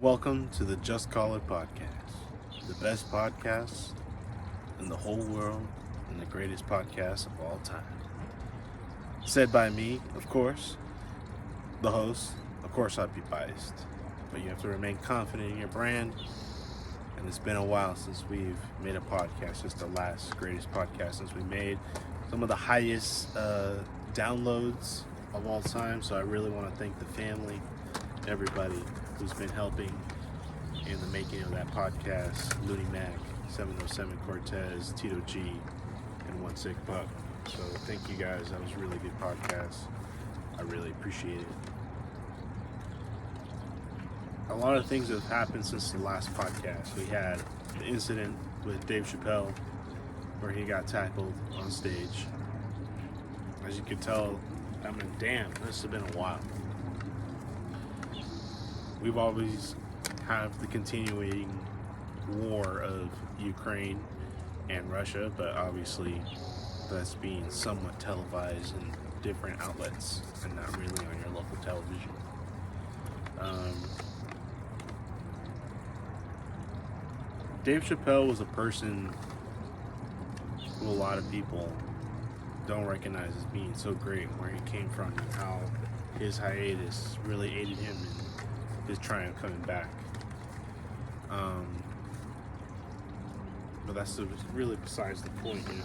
Welcome to the Just Call It podcast, the best podcast in the whole world and the greatest podcast of all time. Said by me, of course, the host. Of course, I'd be biased, but you have to remain confident in your brand. And it's been a while since we've made a podcast. It's the last greatest podcast since we made some of the highest downloads of all time. So I really want to thank the family, everybody who's been helping in the making of that podcast. Looney Mac, 707 Cortez, Tito G, and One Sick Buck. So thank you guys. That was a really good podcast. I really appreciate it. A lot of things have happened since the last podcast. We had the incident with Dave Chappelle where he got tackled on stage. As you can tell, damn, this has been a while. We've always have the continuing war of Ukraine and Russia, but obviously that's being somewhat televised in different outlets and not really on your local television. Dave Chappelle was a person who a lot of people don't recognize as being so great, where he came from and how his hiatus really aided him in his triumph coming back. But that's really besides the point, you know.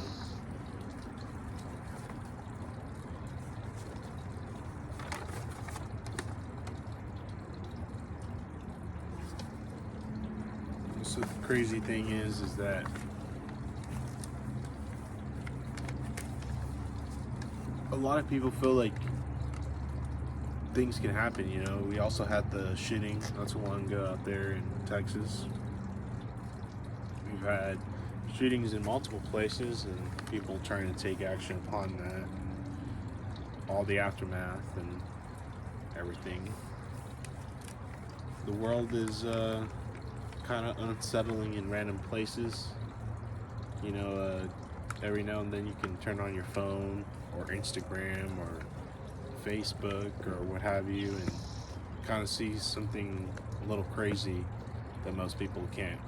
So the crazy thing is that a lot of people feel like things can happen, you know. We also had the shooting not too long ago out there in Texas. We've had shootings in multiple places and people trying to take action upon that. All the aftermath and everything. The world is kind of unsettling in random places. You know, every now and then you can turn on your phone or Instagram or Facebook or what have you and kind of see something a little crazy that most people can't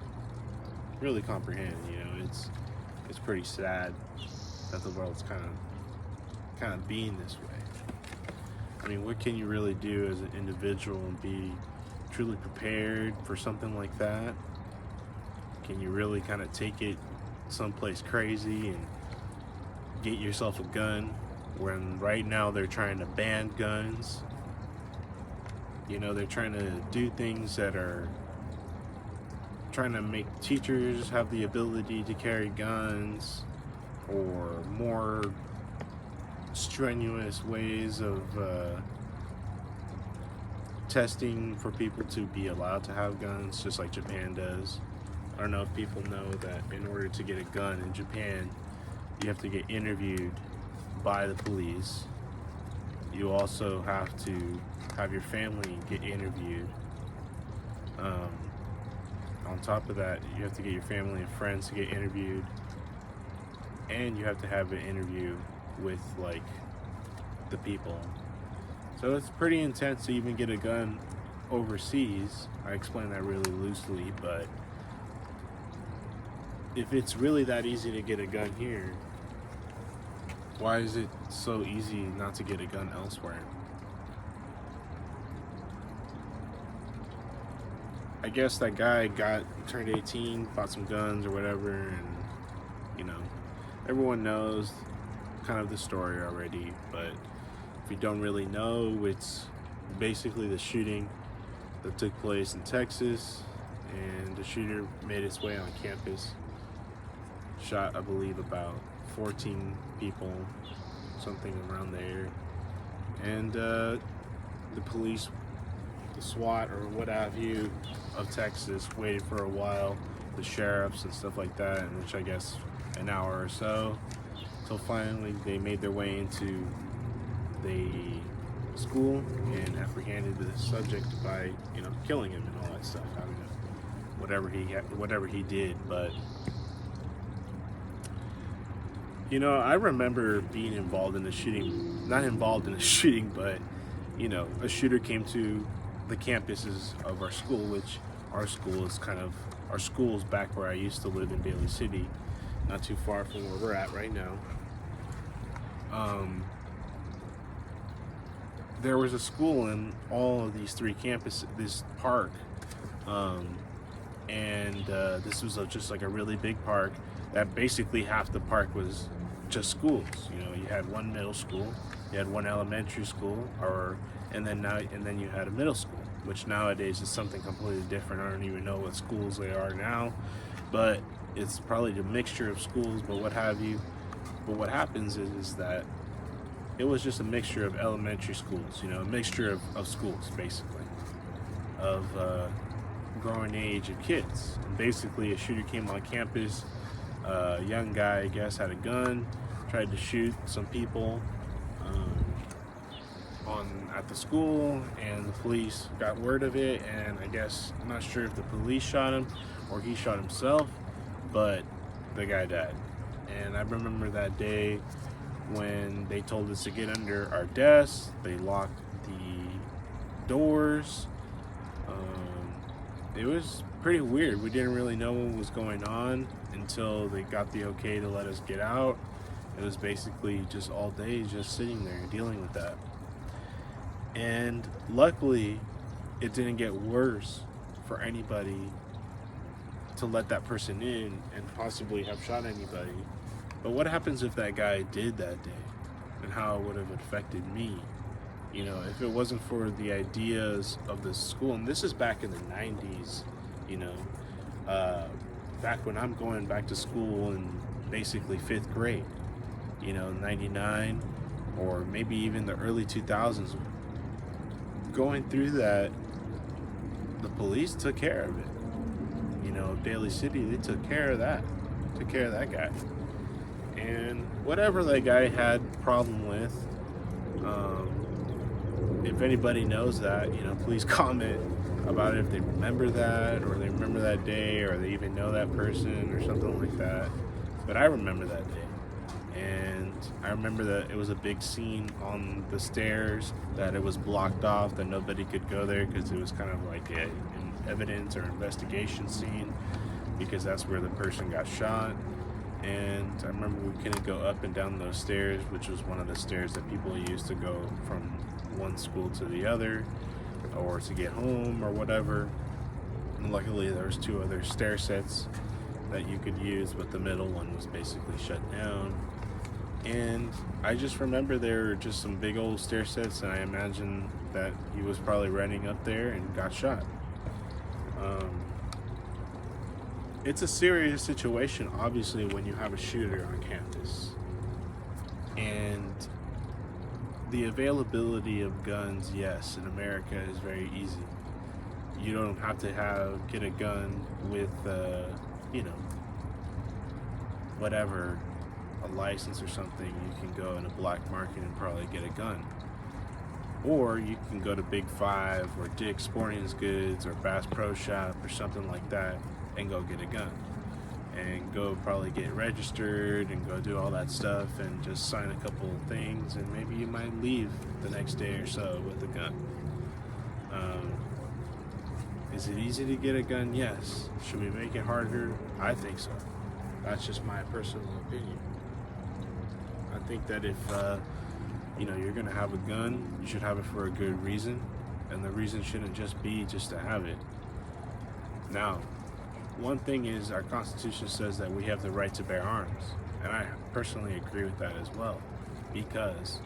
really comprehend. You know, it's pretty sad that the world's kind of being this way. I mean, what can you really do as an individual and be truly prepared for something like that? Can you really kind of take it someplace crazy and get yourself a gun when right now they're trying to ban guns? You know, they're trying to do things that are trying to make teachers have the ability to carry guns, or more strenuous ways of testing for people to be allowed to have guns, just like Japan does. I don't know if people know that in order to get a gun in Japan, you have to get interviewed by the police. You also have to have your family get interviewed. On top of that, you have to get your family and friends to get interviewed, and you have to have an interview with like the people. So it's pretty intense to even get a gun overseas. I explain that really loosely, but if it's really that easy to get a gun here, why is it so easy not to get a gun elsewhere? I guess that guy turned 18, bought some guns or whatever, and you know, everyone knows kind of the story already, but if you don't really know, it's basically the shooting that took place in Texas, and the shooter made his way on campus, shot, I believe, about 14 people, something around there, and the police, the SWAT or what have you of Texas waited for a while, the sheriffs and stuff like that, in which I guess an hour or so, till finally they made their way into the school and apprehended the subject by, you know, killing him and all that stuff. I don't know, whatever he did, but you know, I remember being involved in a shooting, not involved in a shooting, but you know, a shooter came to the campuses of our school, which our school is back where I used to live in Bailey City, not too far from where we're at right now. There was a school in all of these three campuses, this park, and this was just like a really big park that basically half the park was just schools. You know, you had one middle school, you had one elementary school, and then you had a middle school, which nowadays is something completely different. I don't even know what schools they are now, but it's probably a mixture of schools, but what have you. But what happens is that it was just a mixture of elementary schools, you know, a mixture of schools, basically, of growing age of kids. And basically, a shooter came on campus, a young guy, I guess, had a gun, tried to shoot some people at the school, and the police got word of it, and I guess, I'm not sure if the police shot him or he shot himself, but the guy died. And I remember that day when they told us to get under our desks. They locked the doors. It was pretty weird. We didn't really know what was going on until they got the okay to let us get out. It was basically just all day just sitting there dealing with that. And luckily, it didn't get worse for anybody to let that person in and possibly have shot anybody. But what happens if that guy did that day, and how it would have affected me? You know, if it wasn't for the ideas of the school, and this is back in the 90s, you know, back when I'm going back to school in basically 5th grade, you know, 99, or maybe even the early 2000s. Going through that, the police took care of it. You know, Bailey City, they took care of that guy. And whatever that guy had problem with, if anybody knows that, you know, please comment about it if they remember that, or they remember that day, or they even know that person or something like that. But I remember that day, and I remember that it was a big scene on the stairs, that it was blocked off, that nobody could go there because it was kind of like an evidence or investigation scene, because that's where the person got shot. And I remember we couldn't go up and down those stairs, which was one of the stairs that people used to go from one school to the other, or to get home or whatever. And luckily there was 2 other stair sets that you could use, but the middle one was basically shut down. And I just remember there were just some big old stair sets, and I imagine that he was probably running up there and got shot. It's a serious situation, obviously, when you have a shooter on campus. And the availability of guns, yes, in America is very easy. You don't have to get a gun with, you know, whatever, a license or something. You can go in a black market and probably get a gun. Or you can go to Big 5 or Dick's Sporting Goods or Bass Pro Shop or something like that and go get a gun. And go probably get registered and go do all that stuff and just sign a couple of things, and maybe you might leave the next day or so with a gun. Is it easy to get a gun? Yes. Should we make it harder? I think so. That's just my personal opinion. I think that if you know, you're gonna have a gun, you should have it for a good reason, and the reason shouldn't just be just to have it. Now, one thing is, our Constitution says that we have the right to bear arms, and I personally agree with that as well, because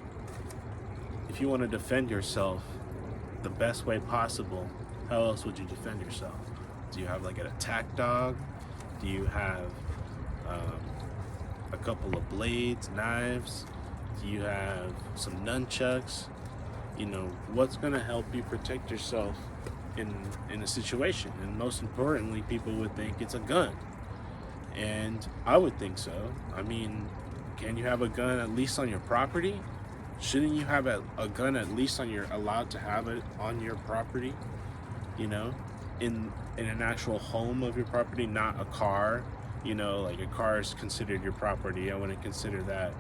if you want to defend yourself the best way possible, how else would you defend yourself? Do you have like an attack dog? Do you have a couple of blades, knives? Do you have some nunchucks? You know, what's going to help you protect yourself in a situation? And most importantly, people would think it's a gun. And I would think so. I mean, can you have a gun at least on your property? Shouldn't you have a gun at least allowed to have it on your property? You know, in an actual home of your property, not a car. You know, like a car is considered your property. I wouldn't consider that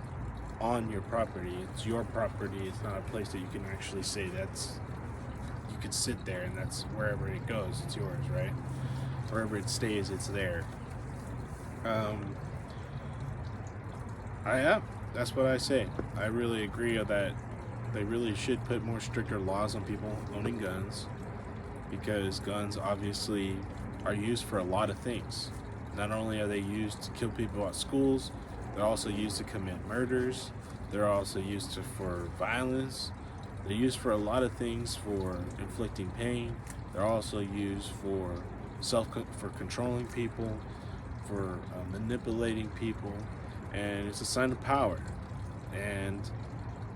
on your property. It's your property. It's not a place that you can actually say you could sit there, and that's wherever it goes, it's yours, right? Wherever it stays, it's there. That's what I say. I really agree that they really should put more stricter laws on people owning guns, because guns obviously are used for a lot of things. Not only are they used to kill people at schools, they're also used to commit murders. They're also used for violence. They're used for a lot of things, for inflicting pain. They're also used for controlling people, for manipulating people, and it's a sign of power. And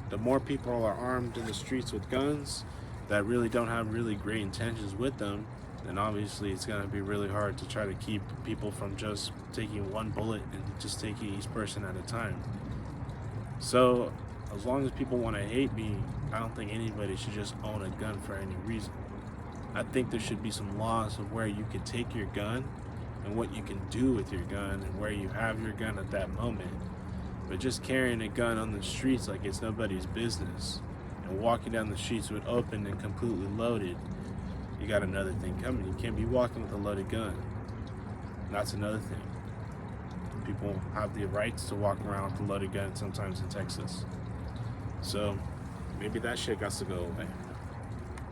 the more people are armed in the streets with guns that really don't have really great intentions with them, then obviously it's going to be really hard to try to keep people from just taking one bullet and just taking each person at a time. So as long as people want to hate me, I don't think anybody should just own a gun for any reason. I think there should be some laws of where you can take your gun and what you can do with your gun and where you have your gun at that moment. But just carrying a gun on the streets like it's nobody's business and walking down the streets with open and completely loaded, you got another thing coming. You can't be walking with a loaded gun. That's another thing. People have the rights to walk around with a loaded gun sometimes in Texas. So maybe that shit got to go away.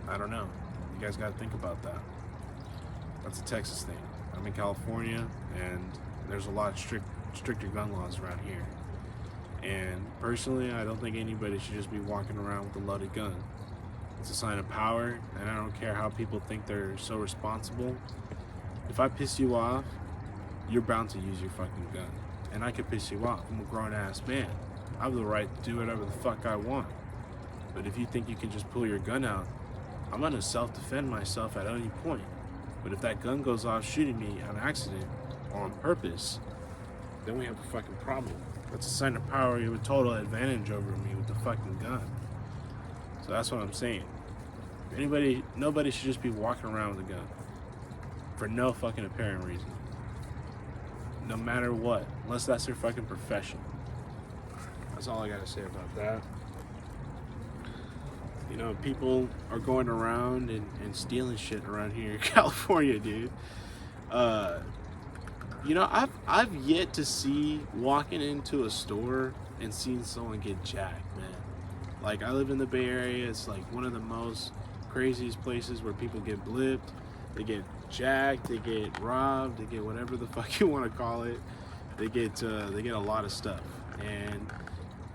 I don't know. You guys got to think about that. That's a Texas thing. I'm in California, and there's a lot of stricter gun laws around here. And personally, I don't think anybody should just be walking around with a loaded gun. It's a sign of power, and I don't care how people think they're so responsible. If I piss you off, you're bound to use your fucking gun. And I could piss you off. I'm a grown-ass man. I have the right to do whatever the fuck I want. But if you think you can just pull your gun out, I'm gonna self-defend myself at any point. But if that gun goes off shooting me on accident or on purpose, then we have a fucking problem. That's a sign of power. You have a total advantage over me with the fucking gun. So that's what I'm saying. Nobody should just be walking around with a gun for no fucking apparent reason. No matter what, unless that's their fucking profession. That's all I gotta say about that. You know, people are going around and stealing shit around here in California, dude. You know, I've yet to see walking into a store and seeing someone get jacked, man. Like, I live in the Bay Area. It's like one of the most craziest places where people get blipped, they get jacked, they get robbed, they get whatever the fuck you want to call it. They get a lot of stuff. And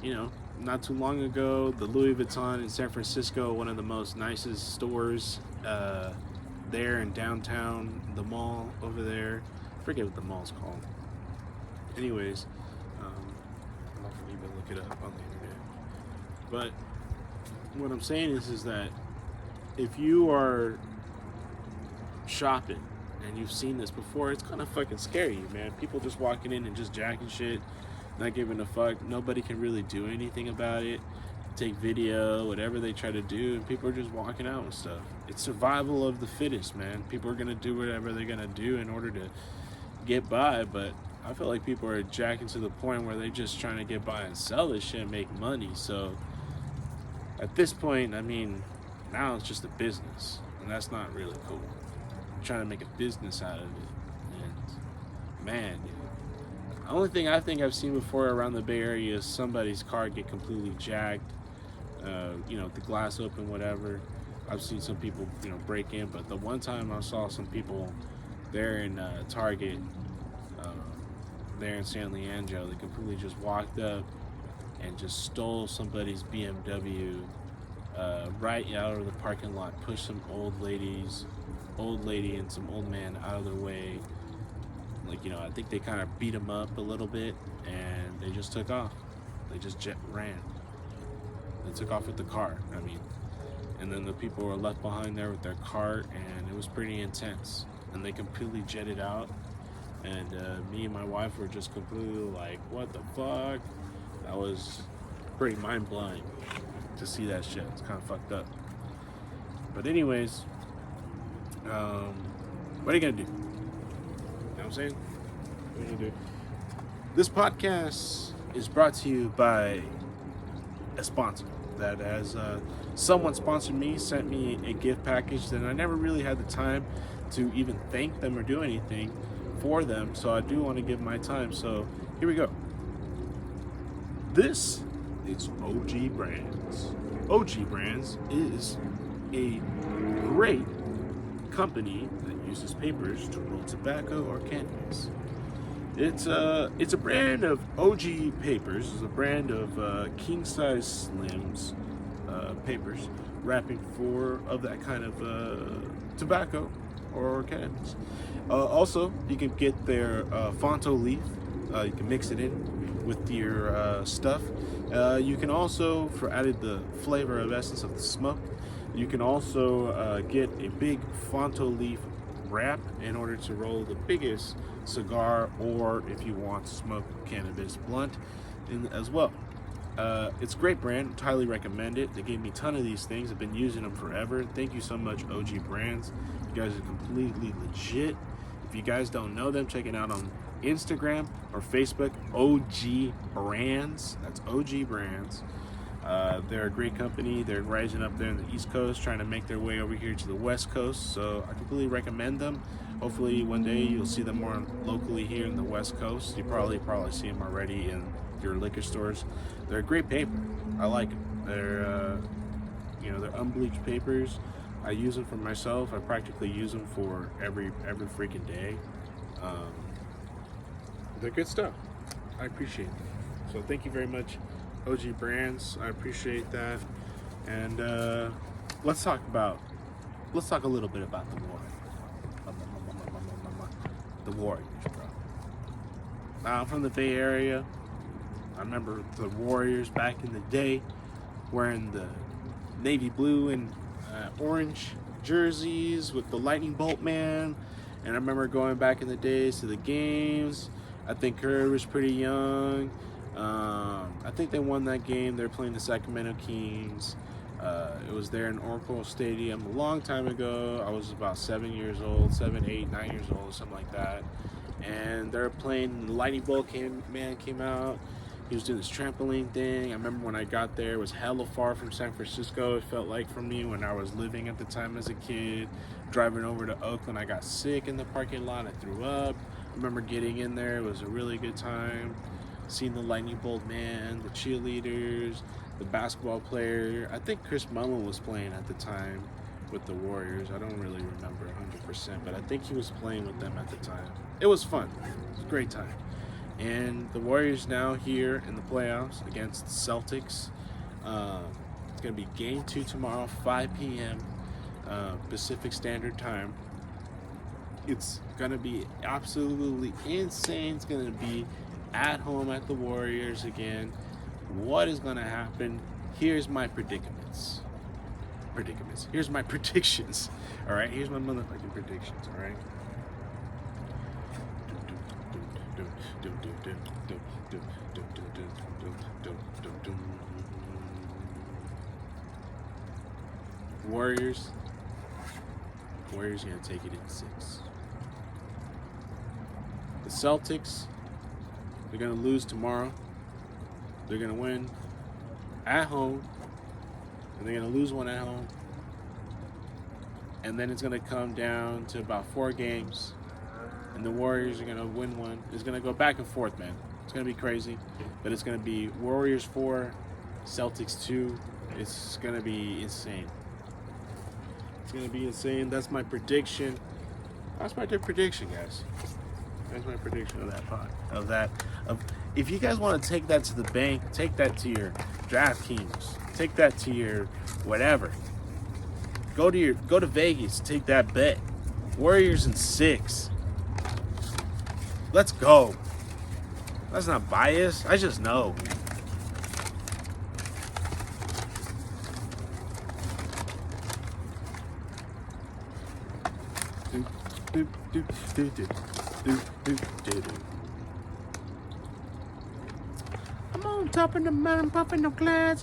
you know, not too long ago, the Louis Vuitton in San Francisco, one of the most nicest stores there in downtown, the mall over there. I forget what the mall's called. Anyways, I'm not gonna even look it up on the internet. But what I'm saying is that if you are shopping and you've seen this before, it's kind of fucking scary, man. People just walking in and just jacking shit, not giving a fuck. Nobody can really do anything about it. Take video, whatever they try to do, and people are just walking out and stuff. It's survival of the fittest, man. People are gonna do whatever they're gonna do in order to get by, but I feel like people are jacking to the point where they're just trying to get by and sell this shit and make money. So at this point, I mean, now it's just a business, and that's not really cool. I'm trying to make a business out of it, and man, dude. The only thing I think I've seen before around the Bay Area is somebody's car get completely jacked, you know, the glass open, whatever. I've seen some people, you know, break in, but the one time I saw some people there in Target, there in San Leandro, they completely just walked up and just stole somebody's BMW right out of the parking lot, pushed some old lady and some old man out of their way. Like, you know, I think they kind of beat them up a little bit, and they just took off. They just ran. They took off with the car, I mean. And then the people were left behind there with their cart, and it was pretty intense. And they completely jetted out, and me and my wife were just completely like, what the fuck? That was pretty mind-blowing to see that shit. It's kind of fucked up. But anyways, what are you gonna do? You know what I'm saying? What are you gonna do? This podcast is brought to you by a sponsor that has someone sponsored me, sent me a gift package, then I never really had the time to even thank them or do anything for them. So I do want to give my time. So here we go. This is OG Brands. OG Brands is a great company that uses papers to roll tobacco or cannabis. It's a brand of OG papers. It's a brand of king size slims papers, wrapping for of that kind of tobacco or cannabis. Also, you can get their Fonto leaf. You can mix it in with your stuff. You can also, for added the flavor of essence of the smoke, you can also get a big Fonto leaf wrap in order to roll the biggest cigar, or if you want to smoke cannabis blunt in as well. It's a great brand, highly recommend it. They gave me a ton of these things. I've been using them forever. Thank you so much, OG Brands. You guys are completely legit. If you guys don't know them, check it out on Instagram or Facebook, OG Brands. That's OG Brands. They're a great company. They're rising up there in the East Coast, trying to make their way over here to the West Coast. So I completely recommend them. Hopefully one day you'll see them more locally here in the West Coast. You probably see them already in your liquor stores. They're a great paper. I like them. They're they're unbleached papers. I use them for myself. I practically use them for every freaking day. They're good stuff. I appreciate them. So thank you very much, OG Brands. I appreciate that. And let's talk a little bit about the Warriors. The Warriors, bro. I'm from the Bay Area. I remember the Warriors back in the day wearing the navy blue and orange jerseys with the lightning bolt man. And I remember going back in the days to the games. I think Curry was pretty young. I think they won that game. They're playing the Sacramento Kings. It was there in Oracle Stadium a long time ago. I was about 7 years old, 7, 8, 9 years old, something like that. And they're playing, the lightning bolt man came out. He was doing this trampoline thing. I remember when I got there, it was hella far from San Francisco. It felt like from me when I was living at the time as a kid. Driving over to Oakland, I got sick in the parking lot. I threw up. I remember getting in there. It was a really good time. Seeing the lightning bolt man, the cheerleaders, the basketball player. I think Chris Mullin was playing at the time with the Warriors. I don't really remember 100%, but I think he was playing with them at the time. It was fun. It was a great time. And the Warriors now here in the playoffs against the Celtics. It's going to be game 2 tomorrow, 5 p.m. Pacific Standard Time. It's going to be absolutely insane. It's going to be at home at the Warriors again. What is going to happen? Here's my predicaments. Here's my predictions. All right, here's my motherfucking predictions. All right. Warriors are gonna take it in 6. The Celtics, they're gonna lose tomorrow. They're gonna win at home, and they're gonna lose one at home. And then it's gonna come down to about 4 games, and the Warriors are gonna win one. It's gonna go back and forth, man. It's gonna be crazy, but it's gonna be Warriors 4, Celtics 2. It's gonna be insane. It's gonna be insane. That's my prediction. That's my prediction, guys. That's my prediction of that pot. Of if you guys want to take that to the bank, take that to your DraftKings, take that to your whatever. Go to Vegas, take that bet. Warriors in 6. Let's go. That's not biased. I just know. I'm on top of the mountain, puffing the clouds,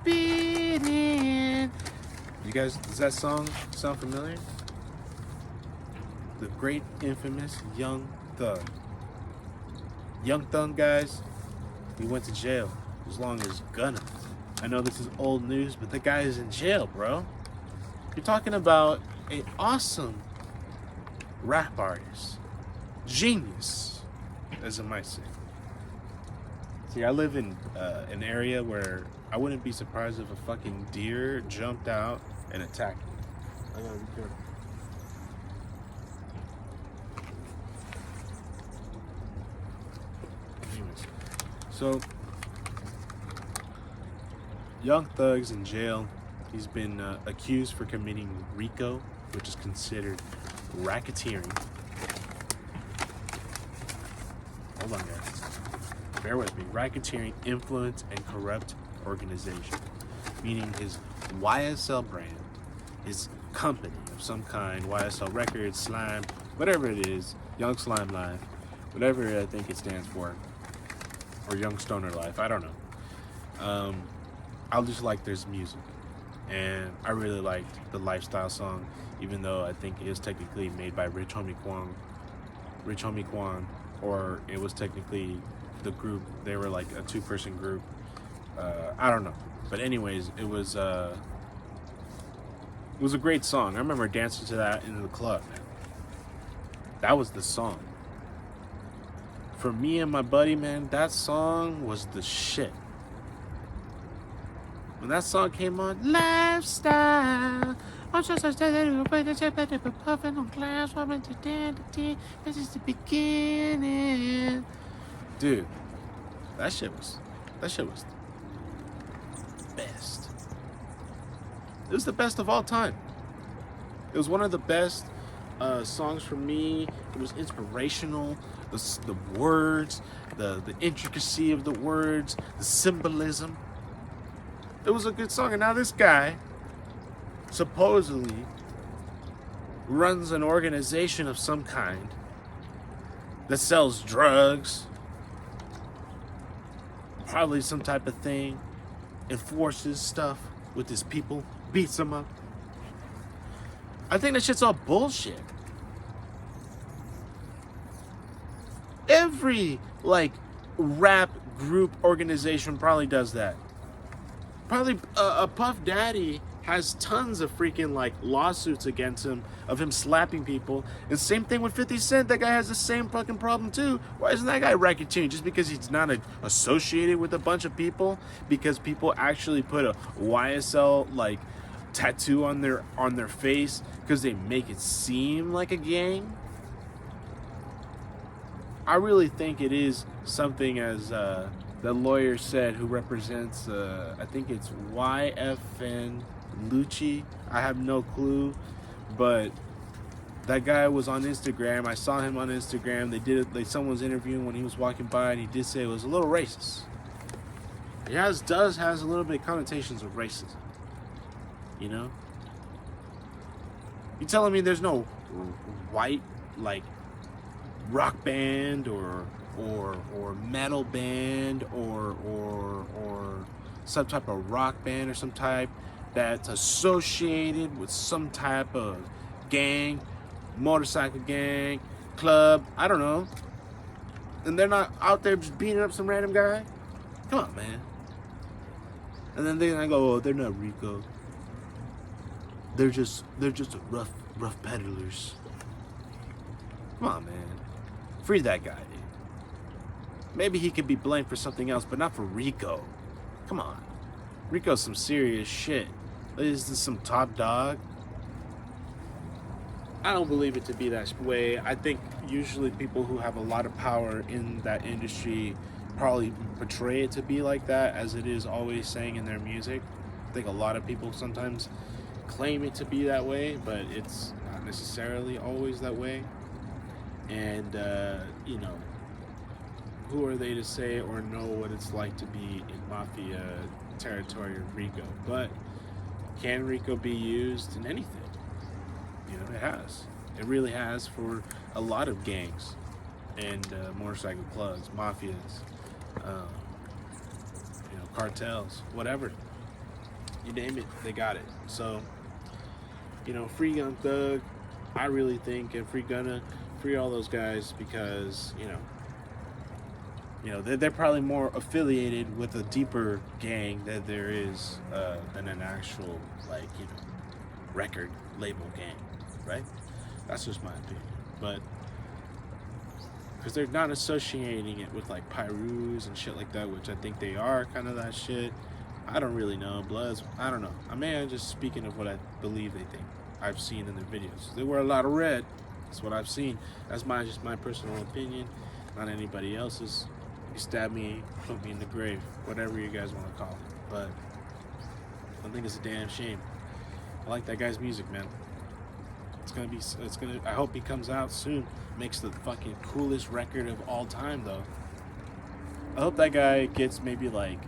beating. You guys, does that song sound familiar? The great, infamous Young Thug. Young Thug, guys, he went to jail as long as Gunna. I know this is old news, but the guy is in jail, bro. You're talking about an awesome rap artist. Genius, as I might say. See, I live in an area where I wouldn't be surprised if a fucking deer jumped out and attacked me. I gotta be careful. Anyways, so Young Thug's in jail. He's been accused for committing RICO, which is considered racketeering. Hold on, guys. Bear with me. Racketeering, influence, and corrupt organization. Meaning his YSL brand, his company of some kind, YSL Records, Slime, whatever it is, Young Slime Life, whatever I think it stands for, or Young Stoner Life, I don't know. I just like there's music, and I really liked the Lifestyle song, even though I think it is technically made by Rich Homie Quan, or it was technically the group. They were like a 2-person group. I don't know, but anyways, it was a great song. I remember dancing to that in the club. That was the song. For me and my buddy, man, that song was the shit. When that song came on, Lifestyle, I'm just a puffing on glass, this is the beginning. Dude, that shit was the best. It was the best of all time. It was one of the best songs for me. It was inspirational. The words, the intricacy of the words, the symbolism. It was a good song. And now this guy supposedly runs an organization of some kind that sells drugs, probably some type of thing, enforces stuff with his people, beats them up. I think that shit's all bullshit. Every rap group organization probably does that. Probably a Puff Daddy has tons of freaking lawsuits against him of him slapping people. And same thing with 50 Cent. That guy has the same fucking problem too. Why isn't that guy racketeering? Just because he's not associated with a bunch of people? Because people actually put a YSL tattoo on their face because they make it seem like a gang? I really think it is something, as the lawyer said, who represents, I think it's YFN Lucci. I have no clue, but that guy was on Instagram. I saw him on Instagram. They did it. Someone was interviewing when he was walking by, and he did say it was a little racist. It has a little bit of connotations of racism. You know? You telling me there's no white rock band or metal band or some type of rock band or some type that's associated with some type of gang, motorcycle gang, club, I don't know, and they're not out there just beating up some random guy? Come on, man. And then I go, oh, they're not Rico. They're just rough peddlers. Come on, man. Free that guy, dude. Maybe he could be blamed for something else, but not for Rico. Come on. Rico's some serious shit. Is this some top dog? I don't believe it to be that way. I think usually people who have a lot of power in that industry probably portray it to be like that, as it is always saying in their music. I think a lot of people sometimes claim it to be that way, but it's not necessarily always that way. And, who are they to say or know what it's like to be in mafia territory of Rico? But can Rico be used in anything? It has. It really has for a lot of gangs and motorcycle clubs, mafias, cartels, whatever. You name it, they got it. So, free Young Thug, I really think, and free Gunna, free all those guys, because, You know, they're probably more affiliated with a deeper gang that there is than an actual, like, you know, record label gang, right? That's just my opinion. But because they're not associating it with like Pyrus and shit like that, which I think they are kind of that shit. I don't really know. Bloods, I don't know. I mean, I'm just speaking of what I believe they think. I've seen in their videos. They wear a lot of red. That's what I've seen. That's just my personal opinion, not anybody else's. You stab me, put me in the grave, whatever you guys want to call it. But I think it's a damn shame. I like that guy's music, man. I hope he comes out soon. Makes the fucking coolest record of all time, though. I hope that guy gets maybe like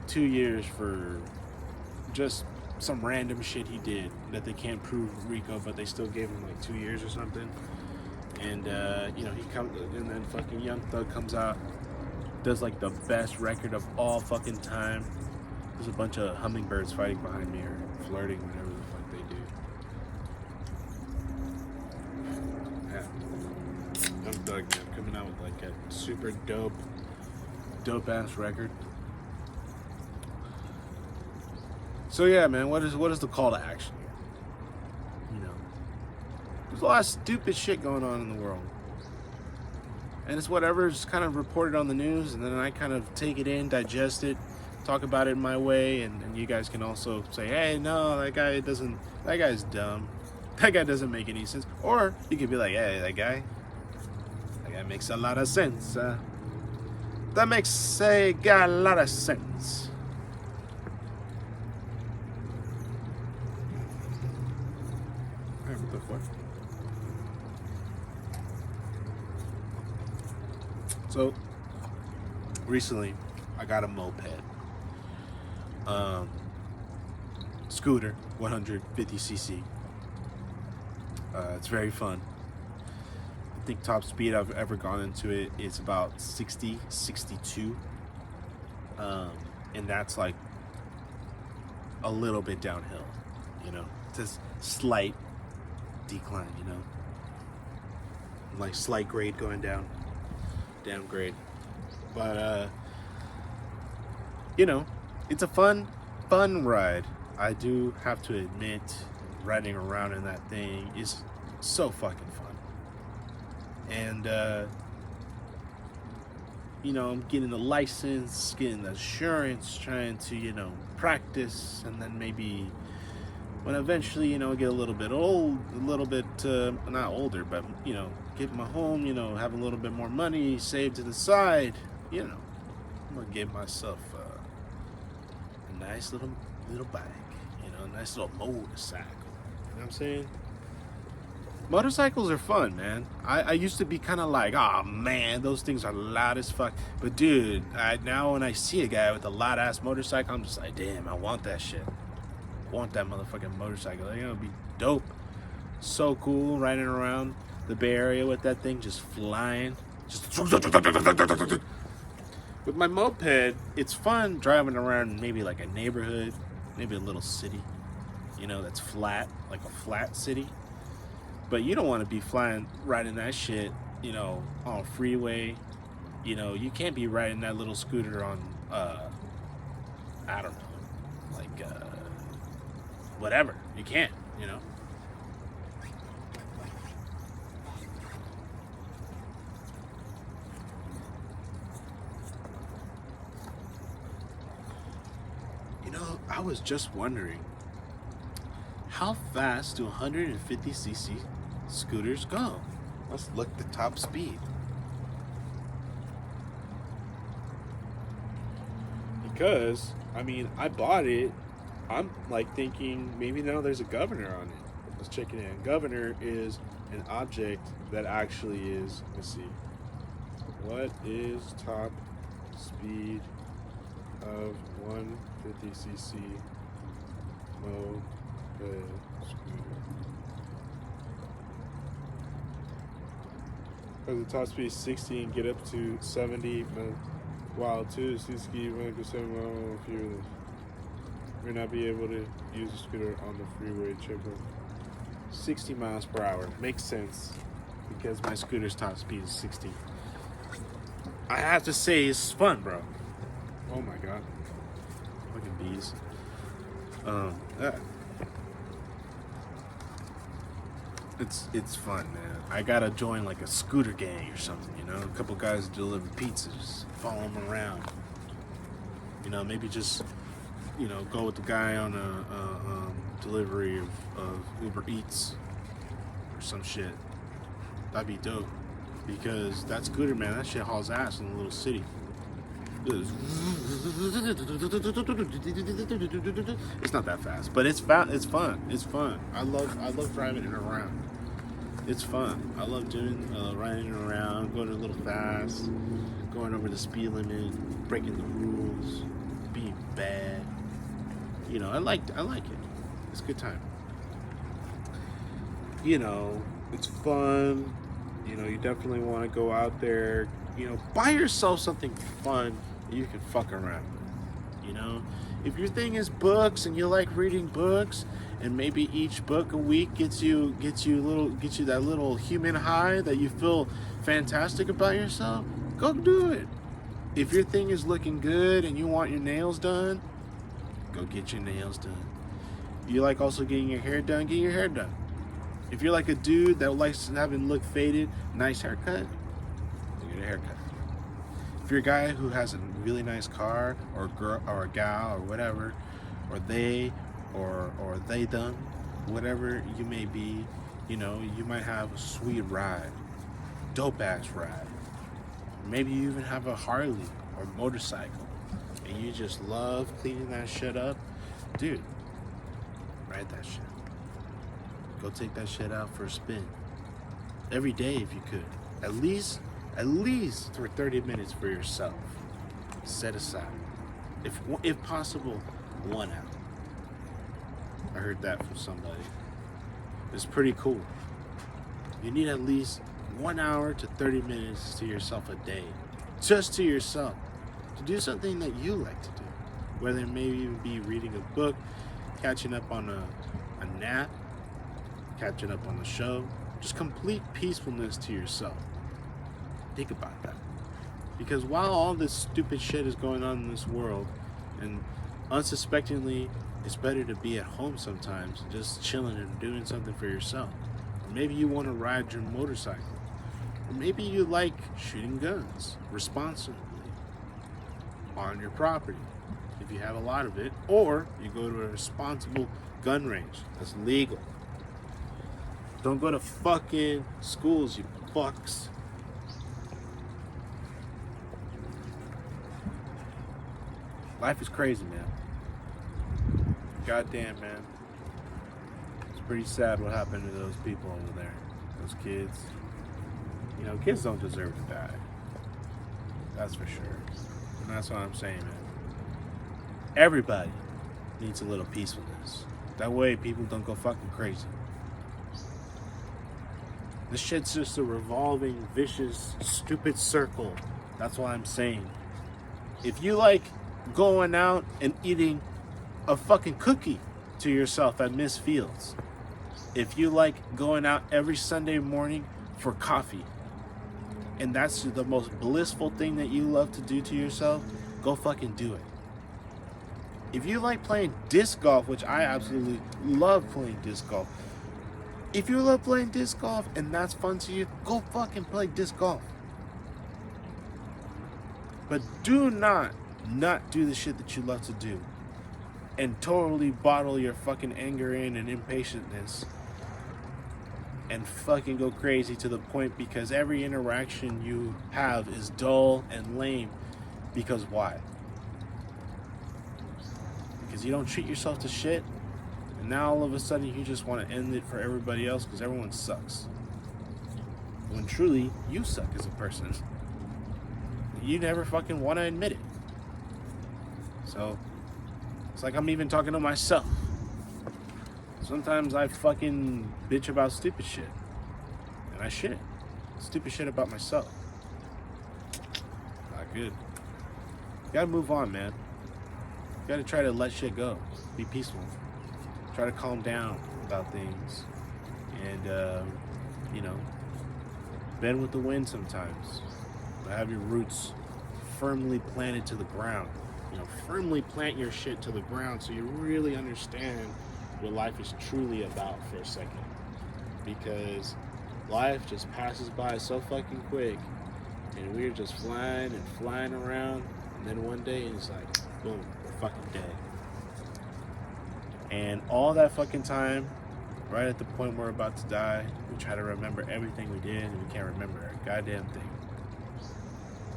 2 years for just some random shit he did that they can't prove RICO, but they still gave him like 2 years or something. And you know, he comes, and then fucking Young Thug comes out, does like the best record of all fucking time. There's a bunch of hummingbirds fighting behind me or flirting, whatever the fuck they do. Yeah, Young Thug, man, coming out with like a super dope ass record. So yeah, man, what is the call to action here? You know, there's a lot of stupid shit going on in the world, and it's whatever's kind of reported on the news, and then I kind of take it in, digest it, talk about it my way, and you guys can also say, hey, no, that guy's dumb, that guy doesn't make any sense, or you could be like, hey, that guy makes a lot of sense. Got a lot of sense. What the fuck? So recently I got a moped, scooter, 150cc. It's very fun. I think top speed I've ever gone into it is about 60, 62. And that's like a little bit downhill, you know, just slight decline, you know, like slight grade going downgrade. But you know, it's a fun ride. I do have to admit, riding around in that thing is so fucking fun. And you know, I'm getting the license, getting the insurance, trying to, you know, practice, and then maybe when eventually, you know, get a little bit not older, but, you know, get my home, you know, have a little bit more money saved to the side, you know, I'm gonna get myself a nice little bike, you know, a nice little motorcycle. You know what I'm saying? Motorcycles are fun, man. I used to be kind of like, oh man, those things are loud as fuck. But dude, now when I see a guy with a loud ass motorcycle, I'm just like, damn, I want that shit. I want that motherfucking motorcycle. It's gonna be dope. So cool riding around the Bay Area with that thing just flying. With my moped, it's fun driving around maybe like a neighborhood, maybe a little city, you know, that's flat, like a flat city. But you don't want to be riding that shit, you know, on a freeway. You know, you can't be riding that little scooter on, I don't know, like, whatever. You can't, you know. You know, I was just wondering, how fast do 150cc scooters go? Let's look the top speed. Because, I mean, I bought it. I'm like thinking maybe now there's a governor on it. Let's check it in. Governor is an object that actually is, let's see. What is top speed of 150cc moped scooter? Because the top speed is 60 and get up to 70 while 2 ski 1% mile fewer. May not be able to use a scooter on the freeway. Check out 60 miles per hour. Makes sense because my scooter's top speed is 60. I have to say it's fun, bro. Oh my god. Fucking bees. Yeah. It's fun, man. I gotta join like a scooter gang or something, you know? A couple guys deliver pizzas, follow them around. You know, maybe just, you know, go with the guy on a delivery of Uber Eats or some shit. That'd be dope. Because that scooter, man, that shit hauls ass in a little city. It's not that fast, but it's fun. It's fun. I love driving it around. It's fun. I love doing riding around, going a little fast, going over the speed limit, breaking the rules, being bad. You know, I like it. It's a good time. You know, it's fun. You know, you definitely want to go out there. You know, buy yourself something fun that you can fuck around with. You know, if your thing is books and you like reading books, and maybe each book a week gets you that little human high that you feel fantastic about yourself, go do it. If your thing is looking good and you want your nails done, go get your nails done. You like also getting your hair done, get your hair done. If you're like a dude that likes having look faded, nice haircut, get a haircut. If you're a guy who has a really nice car, or a girl, or a gal, or whatever, or they done, whatever you may be, you know, you might have a sweet ride, dope ass ride. Maybe you even have a Harley or motorcycle, and you just love cleaning that shit up, dude. Ride that shit. Go take that shit out for a spin. Every day if you could. At least for 30 minutes for yourself. Set aside. If possible, 1 hour. I heard that from somebody. It's pretty cool. You need at least 1 hour to 30 minutes to yourself a day. Just to yourself. To do something that you like to do. Whether it may even be reading a book, catching up on a nap, catching up on the show. Just complete peacefulness to yourself. Think about that. Because while all this stupid shit is going on in this world, and unsuspectingly, it's better to be at home sometimes, just chilling and doing something for yourself. Or maybe you want to ride your motorcycle. Or maybe you like shooting guns responsibly on your property, if you have a lot of it. Or you go to a responsible gun range that's legal. Don't go to fucking schools, you fucks. Life is crazy, man. Goddamn, man. It's pretty sad what happened to those people over there. Those kids. You know, kids don't deserve to die. That's for sure. And that's what I'm saying, man. Everybody needs a little peacefulness. That way people don't go fucking crazy. This shit's just a revolving, vicious, stupid circle. That's what I'm saying. If you like going out and eating a fucking cookie to yourself at Miss Fields, if you like going out every Sunday morning for coffee, and that's the most blissful thing that you love to do to yourself, go fucking do it. If you like playing disc golf, which I absolutely love playing disc golf, if you love playing disc golf and that's fun to you, go fucking play disc golf. But do not do the shit that you love to do and totally bottle your fucking anger in and impatientness and fucking go crazy to the point because every interaction you have is dull and lame. Because why? Because you don't treat yourself to shit, and now all of a sudden you just want to end it for everybody else because everyone sucks. When truly, you suck as a person. You never fucking want to admit it. So, it's like I'm even talking to myself. Sometimes I fucking bitch about stupid shit. And I shouldn't. Stupid shit about myself. Not good. You gotta move on, man. You gotta try to let shit go. Be peaceful. Try to calm down about things. And, you know, bend with the wind sometimes. Have your roots firmly planted to the ground. You know, firmly plant your shit to the ground so you really understand what life is truly about for a second. Because life just passes by so fucking quick, and we're just flying and flying around, and then one day it's like, boom, we're fucking dead. And all that fucking time, right at the point we're about to die, we try to remember everything we did, and we can't remember a goddamn thing.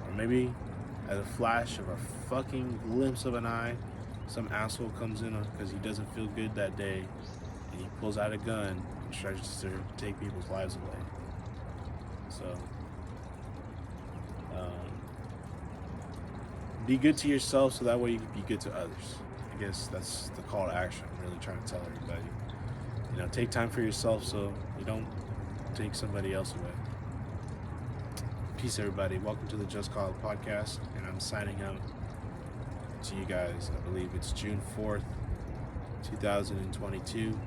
Or maybe at a flash of a fucking glimpse of an eye, some asshole comes in because he doesn't feel good that day, and he pulls out a gun and tries to take people's lives away. So, be good to yourself so that way you can be good to others. I guess that's the call to action I'm really trying to tell everybody. You know, take time for yourself so you don't take somebody else away. Peace, everybody. Welcome to the Just Call It podcast, and I'm signing out to you guys. I believe it's June 4th, 2022.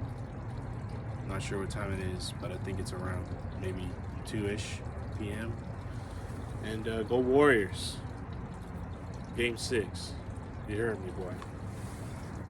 I'm not sure what time it is, but I think it's around maybe 2-ish p.m. And go Warriors. Game 6. You heard me, boy.